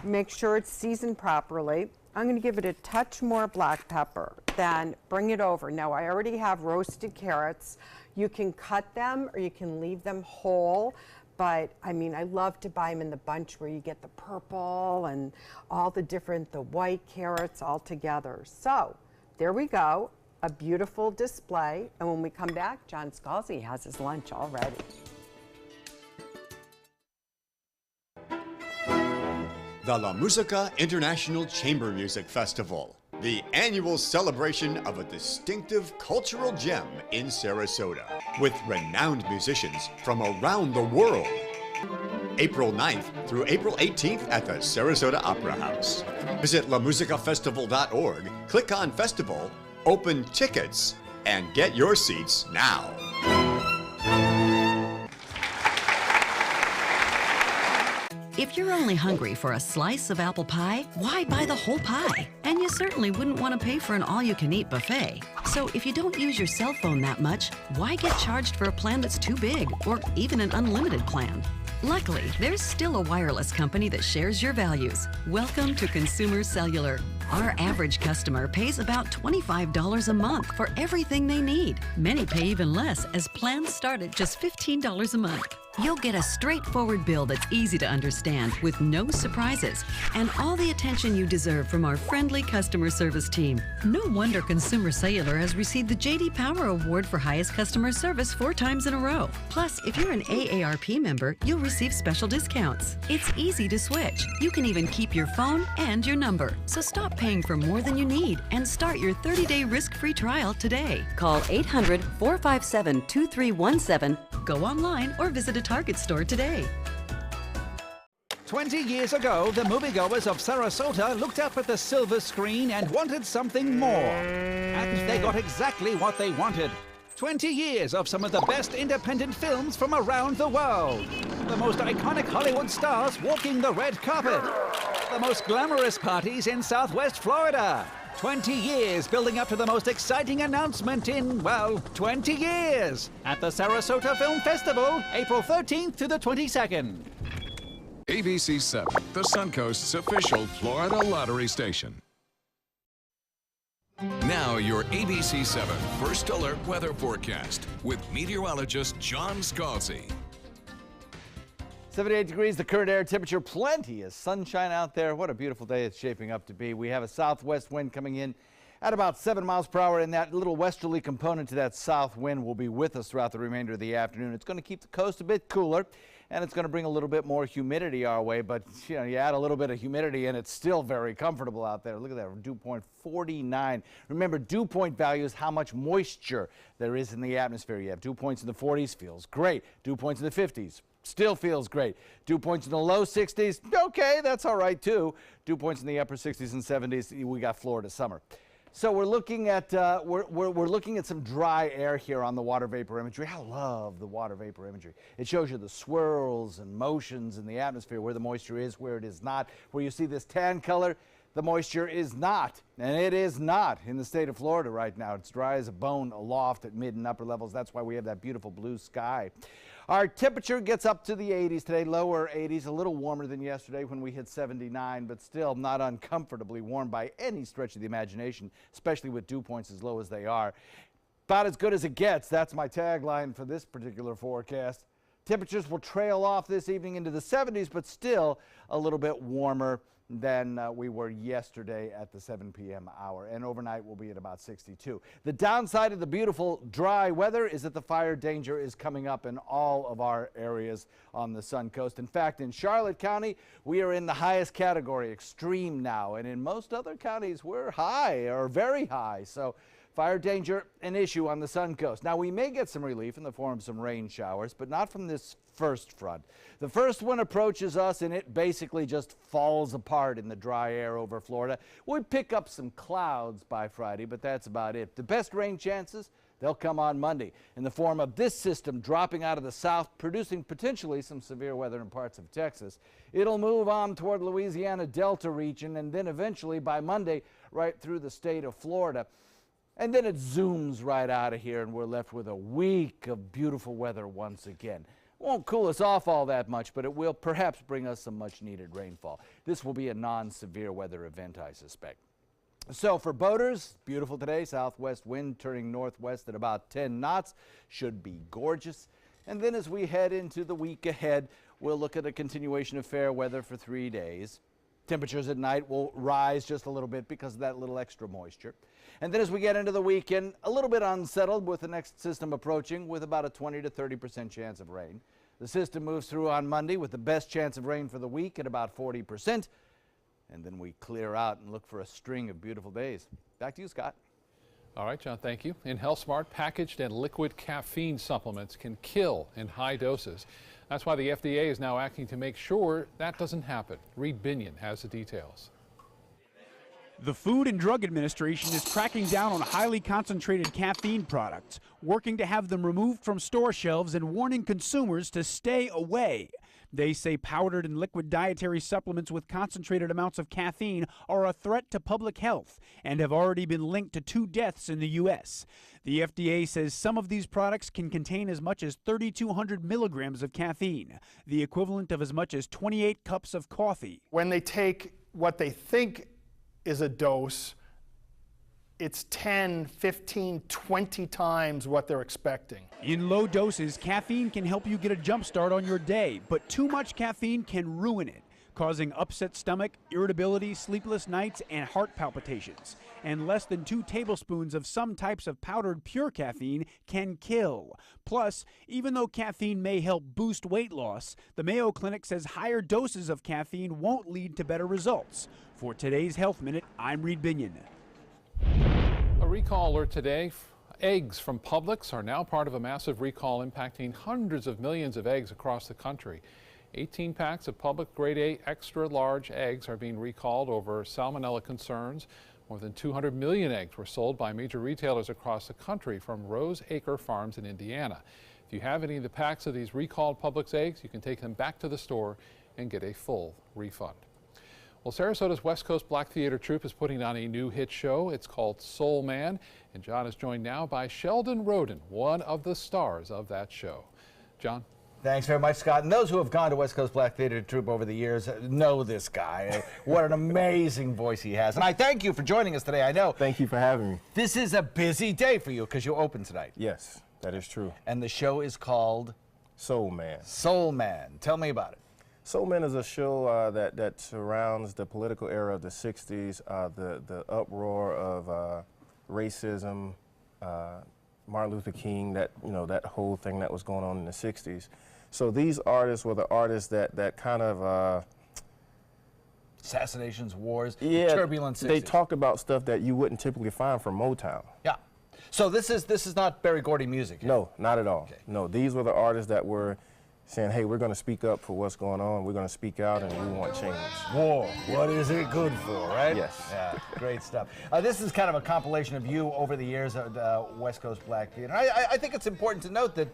make sure it's seasoned properly. I'm going to give it a touch more black pepper, then bring it over. Now, I already have roasted carrots. You can cut them or you can leave them whole. But I mean, I love to buy them in the bunch where you get the purple and all the different, the white carrots all together. So there we go, a beautiful display. And when we come back, John Scalzi has his lunch already. The La Musica International Chamber Music Festival, the annual celebration of a distinctive cultural gem in Sarasota, with renowned musicians from around the world. April 9th through April 18th at the Sarasota Opera House. Visit lamusicafestival.org, click on Festival, open tickets, and get your seats now. If you're only hungry for a slice of apple pie, why buy the whole pie? And you certainly wouldn't want to pay for an all-you-can-eat buffet. So if you don't use your cell phone that much, why get charged for a plan that's too big, or even an unlimited plan? Luckily, there's still a wireless company that shares your values. Welcome to Consumer Cellular. Our average customer pays about $25 a month for everything they need. Many pay even less, as plans start at just $15 a month. You'll get a straightforward bill that's easy to understand with no surprises and all the attention you deserve from our friendly customer service team. No wonder Consumer Cellular has received the J.D. Power Award for highest customer service 4 times in a row. Plus, if you're an AARP member, you'll receive special discounts. It's easy to switch. You can even keep your phone and your number. So stop paying for more than you need and start your 30-day risk-free trial today. Call 800-457-2317, go online, or visit a Target store today. 20 years ago, the moviegoers of Sarasota looked up at the silver screen and wanted something more. And they got exactly what they wanted. 20 years of some of the best independent films from around the world. The most iconic Hollywood stars walking the red carpet. The most glamorous parties in Southwest Florida. 20 years building up to the most exciting announcement in, well, 20 years at the Sarasota Film Festival, April 13th to the 22nd. ABC 7, the Suncoast's official Florida lottery station. Now your ABC 7 First Alert weather forecast with meteorologist John Scalzi. 78 degrees, the current air temperature, plenty of sunshine out there. What a beautiful day it's shaping up to be. We have a southwest wind coming in at about 7 miles per hour, and that little westerly component to that south wind will be with us throughout the remainder of the afternoon. It's going to keep the coast a bit cooler, and it's going to bring a little bit more humidity our way, but you know, you add a little bit of humidity and it's still very comfortable out there. Look at that, dew point 49. Remember, dew point value is how much moisture there is in the atmosphere. You have dew points in the 40s, feels great. Dew points in the 50s, still feels great. Dew points in the low 60s, okay, that's all right too. Dew points in the upper 60s and 70s, we got Florida summer. So we're looking at we're looking at some dry air here on the water vapor imagery. I love the water vapor imagery. It shows you the swirls and motions in the atmosphere, where the moisture is, where it is not. Where you see this tan color, the moisture is not, and it is not in the state of Florida right now. It's dry as a bone aloft at mid and upper levels. That's why we have that beautiful blue sky. Our temperature gets up to the 80s today, lower 80s, a little warmer than yesterday when we hit 79, but still not uncomfortably warm by any stretch of the imagination, especially with dew points as low as they are. About as good as it gets. That's my tagline for this particular forecast. Temperatures will trail off this evening into the 70s, but still a little bit warmer than we were yesterday at the 7 p.m. hour, and overnight we'll be at about 62. The downside of the beautiful dry weather is that the fire danger is coming up in all of our areas on the Sun Coast. In fact, in Charlotte County, we are in the highest category, extreme now, and in most other counties we're high or very high. So fire danger, an issue on the Sun Coast. Now, we may get some relief in the form of some rain showers, but not from this first front. The first one approaches us, and it basically just falls apart in the dry air over Florida. We'll pick up some clouds by Friday, but that's about it. The best rain chances, they'll come on Monday in the form of this system dropping out of the south, producing potentially some severe weather in parts of Texas. It'll move on toward Louisiana Delta region, and then eventually by Monday right through the state of Florida. And then it zooms right out of here, and we're left with a week of beautiful weather once again. Won't cool us off all that much, but it will perhaps bring us some much-needed rainfall. This will be a non-severe weather event, I suspect. So for boaters, beautiful today. Southwest wind turning northwest at about 10 knots. Should be gorgeous. And then as we head into the week ahead, we'll look at a continuation of fair weather for 3 days. Temperatures at night will rise just a little bit because of that little extra moisture. And then as we get into the weekend, a little bit unsettled with the next system approaching with about a 20 to 30% chance of rain. The system moves through on Monday with the best chance of rain for the week at about 40%. And then we clear out and look for a string of beautiful days. Back to you, Scott. All right, John, thank you. In HealthSmart, packaged and liquid caffeine supplements can kill in high doses. That's why the FDA is now acting to make sure that doesn't happen. Reed Binion has the details. The Food and Drug Administration is cracking down on highly concentrated caffeine products, working to have them removed from store shelves and warning consumers to stay away. They say powdered and liquid dietary supplements with concentrated amounts of caffeine are a threat to public health and have already been linked to 2 deaths in the U.S. The FDA says some of these products can contain as much as 3,200 milligrams of caffeine, the equivalent of as much as 28 cups of coffee. When they take what they think is a dose, it's 10, 15, 20 times what they're expecting. In low doses, caffeine can help you get a jump start on your day, but too much caffeine can ruin it, causing upset stomach, irritability, sleepless nights, and heart palpitations. And less than 2 tablespoons of some types of powdered pure caffeine can kill. Plus, even though caffeine may help boost weight loss, the Mayo Clinic says higher doses of caffeine won't lead to better results. For today's Health Minute, I'm Reed Binion. A recall alert today. Eggs from Publix are now part of a massive recall impacting hundreds of millions of eggs across the country. 18 packs of Publix Grade A extra large eggs are being recalled over salmonella concerns. More than 200 million eggs were sold by major retailers across the country from Rose Acre Farms in Indiana. If you have any of the packs of these recalled Publix eggs, you can take them back to the store and get a full refund. Well, Sarasota's West Coast Black Theater Troupe is putting on a new hit show. It's called Soul Man, and John is joined now by Sheldon Roden, one of the stars of that show. John? Thanks very much, Scott. And those who have gone to West Coast Black Theater Troupe over the years know this guy. What an amazing voice he has. And I thank you for joining us today. I know. Thank you for having me. This is a busy day for you because you open tonight. Yes, that is true. And the show is called? Soul Man. Soul Man. Tell me about it. Soul Man is a show that surrounds the political era of the 60s, the uproar of racism, Martin Luther King, that whole thing that was going on in the 60s. So these artists were the artists that kind of assassinations, wars, yeah, turbulent 60s. They talk about stuff that you wouldn't typically find from Motown. Yeah. So this is not Berry Gordy music. No, not at all. Okay. No, these were the artists that were saying, hey, we're going to speak up for what's going on. We're going to speak out, and we want change. War. What is it good for, right? Yes. Yeah, great stuff. This is kind of a compilation of you over the years at West Coast Black Theater. I think it's important to note that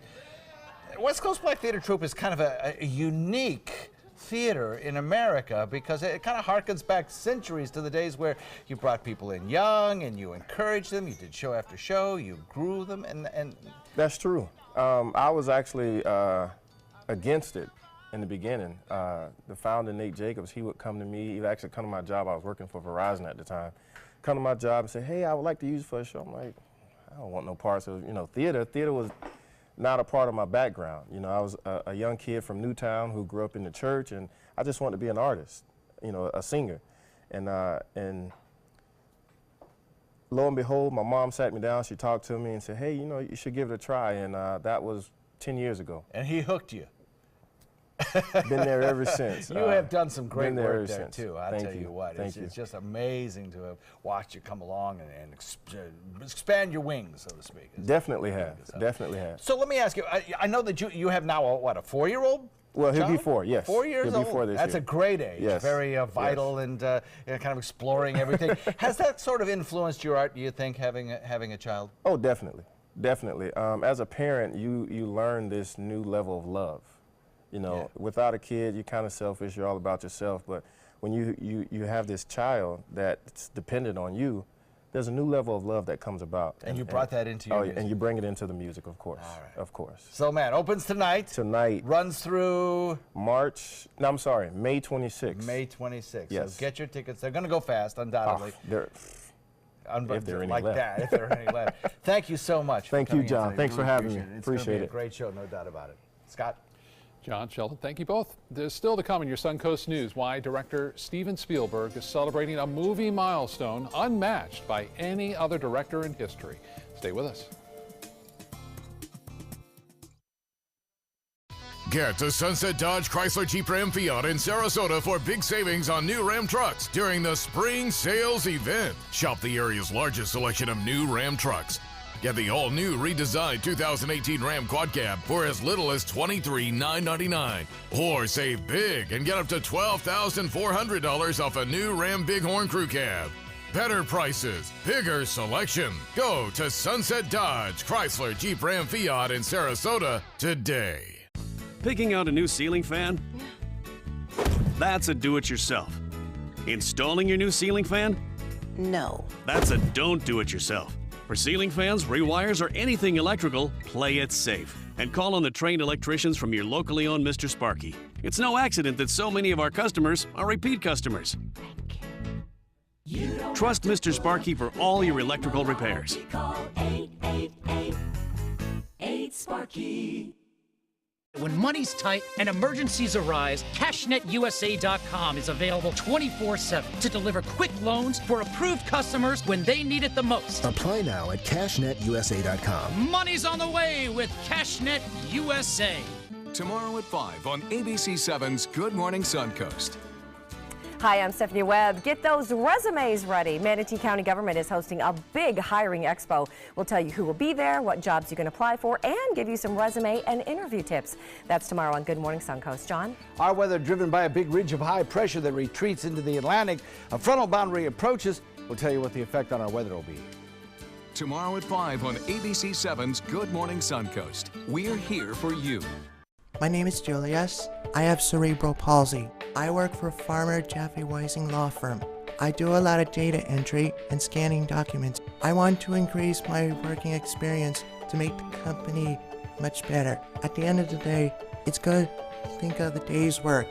West Coast Black Theater Troupe is kind of a unique theater in America because it kind of harkens back centuries to the days where you brought people in young and you encouraged them, you did show after show, you grew them, and That's true. I was actually against it in the beginning. The founder, Nate Jacobs, he would come to me. He would actually come to my job. I was working for Verizon at the time. Come to my job and say, hey, I would like to use it for a show. I'm like, I don't want no parts of, theater. Theater was not a part of my background. I was a young kid from Newtown who grew up in the church, and I just wanted to be an artist, a singer. And lo and behold, my mom sat me down. She talked to me and said, hey, you should give it a try. And that was 10 years ago. And he hooked you. Been there ever since. You have done some great work there since. too. I'll tell you what, it's just amazing to have watched you come along and expand your wings, so to speak. Definitely have. Definitely have. So let me ask you. I know that you have now a 4-year-old. Well, he'll be 4. Yes. 4 years he'll old. Be 4 this That's year. A great age. Yes. Very vital and kind of exploring everything. Has that sort of influenced your art? Do you think having a child? Oh, definitely. Definitely. As a parent, you learn this new level of love. Without a kid, you're kind of selfish. You're all about yourself. But when you have this child that's dependent on you, there's a new level of love that comes about. And you brought that into your music. And you bring it into the music, of course. All right. Of course. So, man, opens tonight. Tonight. Runs through May 26th. May 26th. Yes. So get your tickets. They're going to go fast, undoubtedly. If there are any like left. that, if there are any left. Thank you so much. Thank you, John. Thanks for having me. It's Appreciate gonna be it. A great show, no doubt about it. Scott? John, Sheldon, thank you both. There's still to come in your Suncoast News why director Steven Spielberg is celebrating a movie milestone unmatched by any other director in history. Stay with us. Get to Sunset Dodge Chrysler Jeep Ram Fiat in Sarasota for big savings on new Ram trucks during the spring sales event. Shop the area's largest selection of new Ram trucks. Get the all-new redesigned 2018 Ram Quad Cab for as little as $23,999. Or save big and get up to $12,400 off a new Ram Bighorn Crew Cab. Better prices, bigger selection. Go to Sunset Dodge Chrysler Jeep Ram Fiat in Sarasota today. Picking out a new ceiling fan? That's a do-it-yourself. Installing your new ceiling fan? No. That's a don't do-it-yourself. For ceiling fans, rewires, or anything electrical, play it safe. And call on the trained electricians from your locally owned Mr. Sparky. It's no accident that so many of our customers are repeat customers. Trust Mr. Sparky for all your electrical repairs. Call 888-8-SPARKY. When money's tight and emergencies arise, CashNetUSA.com is available 24/7 to deliver quick loans for approved customers when they need it the most. Apply now at CashNetUSA.com. Money's on the way with CashNet USA. Tomorrow at 5 on ABC7's Good Morning Suncoast. Hi, I'm Stephanie Webb. Get those resumes ready. Manatee County government is hosting a big hiring expo. We'll tell you who will be there, what jobs you can apply for, and give you some resume and interview tips. That's tomorrow on Good Morning Suncoast. John? Our weather driven by a big ridge of high pressure that retreats into the Atlantic. A frontal boundary approaches. We'll tell you what the effect on our weather will be. Tomorrow at 5 on ABC7's Good Morning Suncoast. We're here for you. My name is Julius. I have cerebral palsy. I work for Farmer Jeffrey Weising Law Firm. I do a lot of data entry and scanning documents. I want to increase my working experience to make the company much better. At the end of the day, it's good to think of the day's work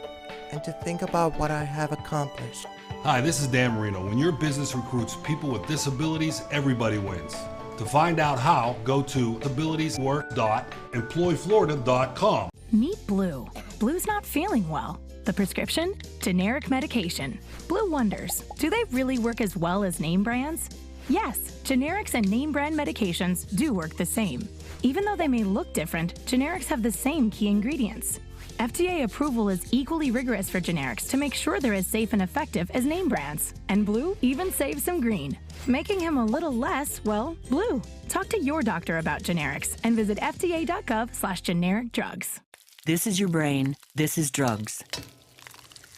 and to think about what I have accomplished. Hi, this is Dan Marino. When your business recruits people with disabilities, everybody wins. To find out how, go to abilitieswork.employflorida.com. Meet Blue. Blue's not feeling well. The prescription? Generic medication. Blue wonders, do they really work as well as name brands? Yes, generics and name brand medications do work the same. Even though they may look different, generics have the same key ingredients. FDA approval is equally rigorous for generics to make sure they're as safe and effective as name brands. And Blue even saves some green, making him a little less, well, blue. Talk to your doctor about generics and visit fda.gov/generic drugs. This is your brain. This is drugs.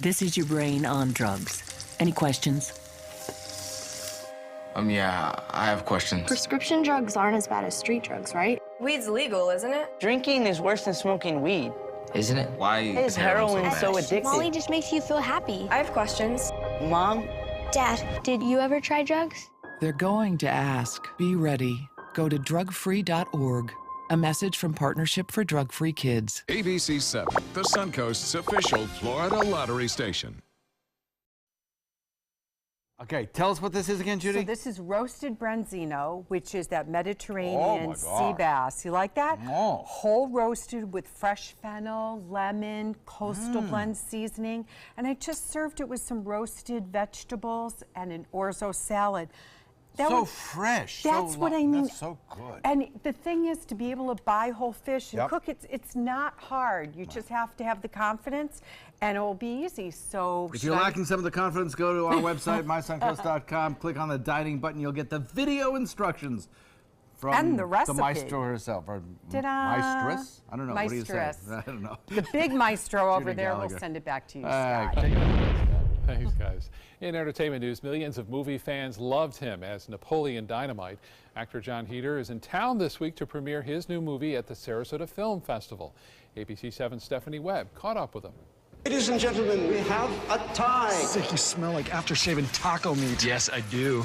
This is your brain on drugs. Any questions? Yeah, I have questions. Prescription drugs aren't as bad as street drugs, right? Weed's legal, isn't it? Drinking is worse than smoking weed. Isn't it? Why is heroin so addictive? Molly just makes you feel happy. I have questions. Mom? Dad, did you ever try drugs? They're going to ask. Be ready. Go to drugfree.org. A message from Partnership for Drug-Free Kids. ABC7, the Suncoast's official Florida lottery station. Okay, tell us what this is again, Judy. So this is roasted branzino, which is that Mediterranean sea bass. You like that? Oh. Whole roasted with fresh fennel, lemon, coastal blend seasoning. And I just served it with some roasted vegetables and an orzo salad. So fresh. That's what I mean. That's so good. And the thing is, to be able to buy whole fish and Yep. cook it, it's not hard. You just have to have the confidence, and it will be easy. So If you're lacking some of the confidence, go to our website, mysuncoast.com, click on the dining button. You'll get the video instructions from And the recipe. maestro herself. Or Ta-da. maestress? I don't know. What do you say? Maestress. I don't know. The big maestro over Judy there will Gallagher. send it back to you, All Scott. right. Thanks, guys. In entertainment news, millions of movie fans loved him as Napoleon Dynamite. Actor Jon Heder is in town this week to premiere his new movie at the Sarasota Film Festival. ABC7's Stephanie Webb caught up with him. Ladies and gentlemen, we have a tie. Sick, you smell like after-shaven taco meat. Yes, I do.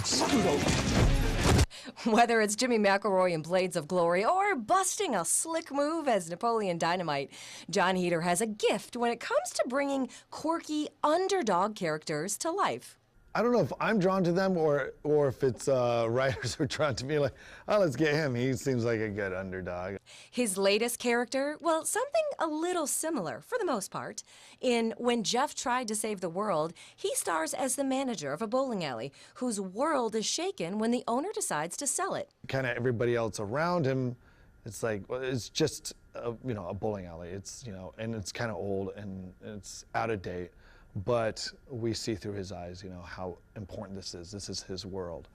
Whether it's Jimmy McElroy in Blades of Glory or busting a slick move as Napoleon Dynamite, Jon Heder has a gift when it comes to bringing quirky underdog characters to life. I don't know if I'm drawn to them or if it's writers who are drawn to me, like, oh, let's get him. He seems like a good underdog. His latest character, well, something a little similar, for the most part. In When Jeff Tried to Save the World, he stars as the manager of a bowling alley whose world is shaken when the owner decides to sell it. Kind of everybody else around him, it's like, well, it's just, a bowling alley. It's, and it's kind of old and it's out of date. But we see through his eyes, how important this is. This is his world.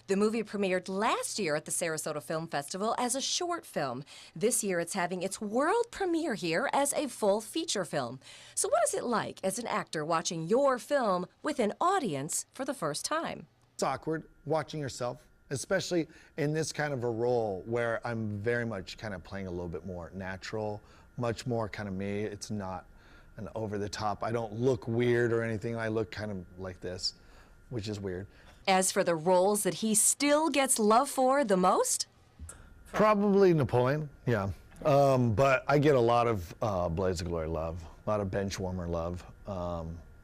The movie premiered last year at the Sarasota Film Festival as a short film. This year it's having its world premiere here as a full feature film. So what is it like as an actor watching your film with an audience for the first time? It's awkward watching yourself, especially in this kind of a role where I'm very much kind of playing a little bit more natural, much more kind of me. It's not an over the top. I don't look weird or anything. I look kind of like this, which is weird. As for the roles that he still gets love for the most? Probably Napoleon, yeah. But I get a lot of Blades of Glory love, a lot of Benchwarmer love.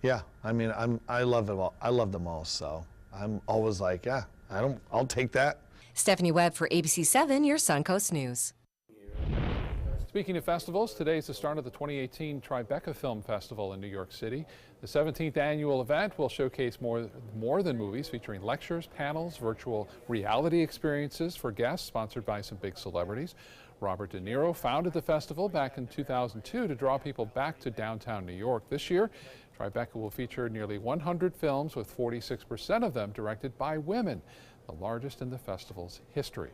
Yeah, I mean, I love it all. I love them all, so I'm always like, yeah, I'll take that. Stephanie Webb for ABC 7, your Suncoast News. Speaking of festivals, today is the start of the 2018 Tribeca Film Festival in New York City. The 17th annual event will showcase more than movies, featuring lectures, panels, virtual reality experiences for guests, sponsored by some big celebrities. Robert De Niro founded the festival back in 2002 to draw people back to downtown New York. This year, Tribeca will feature nearly 100 films, with 46% of them directed by women, the largest in the festival's history.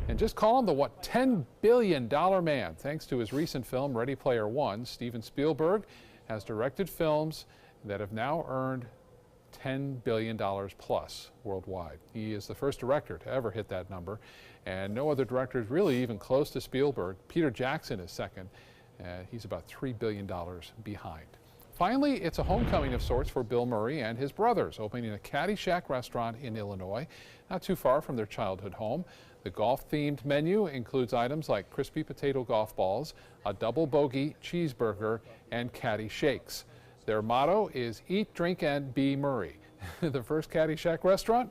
And just call him the $10 billion man. Thanks to his recent film Ready Player One, Steven Spielberg has directed films that have now earned $10 billion plus worldwide. He is the first director to ever hit that number, and no other director is really even close to Spielberg. Peter Jackson is second. He's about $3 billion behind. Finally, it's a homecoming of sorts for Bill Murray and his brothers, opening a Caddyshack restaurant in Illinois, not too far from their childhood home. The golf-themed menu includes items like crispy potato golf balls, a double bogey cheeseburger, and caddy shakes. Their motto is Eat, Drink, and Be Murray. The first Caddyshack restaurant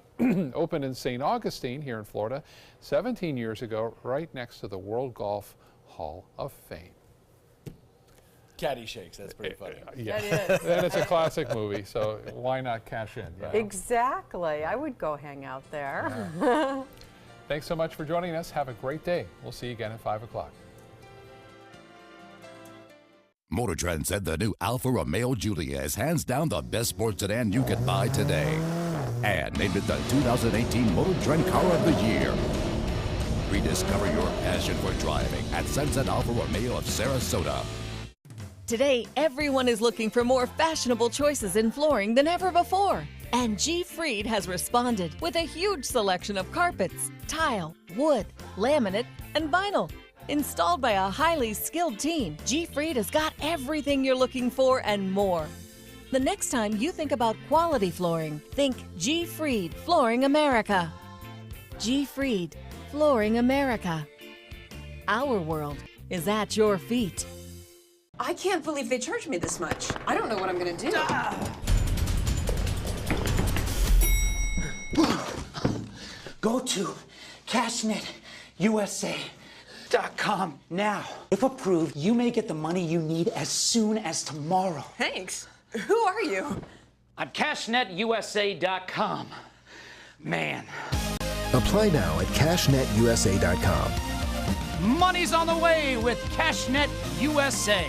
opened in St. Augustine here in Florida 17 years ago, right next to the World Golf Hall of Fame. Caddy shakes, that's pretty funny. Yeah. That is. And it's a classic movie, so why not cash in? You know? Exactly. I would go hang out there. Yeah. Thanks so much for joining us. Have a great day. We'll see you again at 5 o'clock. Motor Trend said the new Alfa Romeo Giulia is hands down the best sports sedan you could buy today, and named it the 2018 Motor Trend Car of the Year. Rediscover your passion for driving at Sunset Alfa Romeo of Sarasota. Today, everyone is looking for more fashionable choices in flooring than ever before. And G. Fried has responded with a huge selection of carpets, tile, wood, laminate, and vinyl. Installed by a highly skilled team, G. Fried has got everything you're looking for and more. The next time you think about quality flooring, think G. Fried Flooring America. G. Fried Flooring America. Our world is at your feet. I can't believe they charged me this much. I don't know what I'm gonna do. Go to CashNetUSA.com now. If approved, you may get the money you need as soon as tomorrow. Thanks. Who are you? On CashNetUSA.com. Man. Apply now at CashNetUSA.com. Money's on the way with CashNet USA.